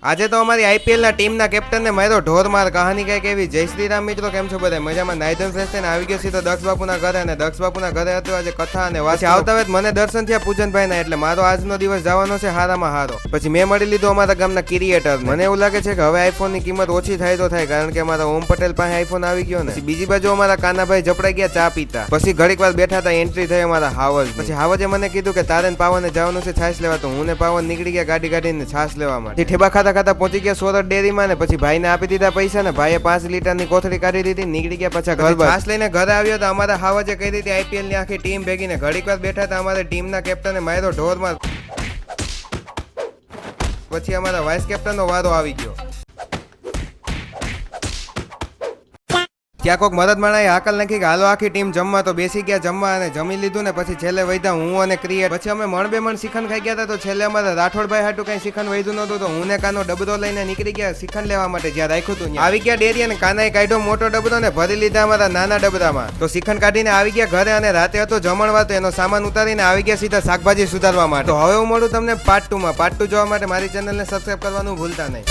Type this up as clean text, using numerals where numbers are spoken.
આજે તો અમારી આઈપીએલ ના ટીમ ના કેપ્ટન ને માર્યો ઢોર માર કહાની કઈક એવી. જય શ્રી રામ મિત્રો, કેમ છો બધા? મજામાં? નાઈધન ફ્રેશ થઈને આવી ગયો સીધો દક્ષ બાપુના ઘરે, અને દક્ષ બાપુના ઘરે હતો આજે કથા અને વાંચી આવતા વેત મને દર્શન થયા પૂજનભાઈ ના, એટલે મારો આજનો દિવસ જવાનો છે હારામાં હારો. પછી મેં મળી લીધો અમારા ગામના ક્રિએટર. મને એવું લાગે છે કે હવે આઈફોન ની કિંમત ઓછી થાય તો થાય, કારણ કે અમારા ઓમ પટેલ પાસે આઈફોન આવી ગયો ને. બીજી બાજુ અમારા કાનાભાઈ જપડાઈ ગયા ચા પીતા. પછી ઘડીક વાર બેઠા હતા, એન્ટ્રી થઈ અમારા હાવજ. પછી હાવજે મને કીધું કે તારે પાવને જવાનું છે છાશ લેવા, તો હું ને પાવન નીકળી ગયા ગાડી કાઢીને છાશ લેવા માટે. ઠેબા ખાતા ખાતા પહોંચી ગયા સોરઠ ડેરીમાં, ને પછી ભાઈને આપી દીધા પૈસા, ને ભાઈએ 5 લીટરની કોથળી કાઢી દીધી, નીકળી ગયા પાછા ઘર. છાશ લઈને ઘરે આવ્યો તો અમારા હાવજે કહી દીધી આઈપીએલ ની આખી ટીમ ભેગી, ને ઘડીક વાર બેઠા હતા અમારી ટીમના કેપ્ટને માર્યો ઢોરમાં. પછી અમારા વાઇસ કેપ્ટન નો વારો આવી ગયો. ત્યાં કોઈક મદદ માણાએ હાકલ નાખી કે હાલો આખી ટીમ જમવા, તો બેસી ગયા જમવા અને જમી લીધું, ને પછી છેલ્લે વૈધા હું અને ક્રિએટ. પછી અમે મણ બે મણ શ્રીખંડ ખાઈ ગયા હતા, તો છેલ્લે અમારા રાઠોડભાઈ હાટું કઈ શ્રીખંડ વૈધું નહોતું, તો હું ને કાનો ડબરો લઈને નીકળી ગયા શ્રીખંડ લેવા માટે જ્યાં રાખ્યું હતું. આવી ગયા ડેરી અને કાનાએ કાઢ્યો મોટો ડબરો ને ભરી લીધા અમારા નાના ડબરામાં. તો શ્રીખંડ કાઢીને આવી ગયા ઘરે, અને રાતે હતો જમણવાર, તો એનો સામાન ઉતારીને આવી ગયા સીધા શાકભાજી સુધારવા માટે. તો હવે હું મળું તમને પાર્ટ 2 માં. પાર્ટ 2 જોવા માટે મારી ચેનલને સબસ્ક્રાઇબ કરવાનું ભૂલતા નહીં.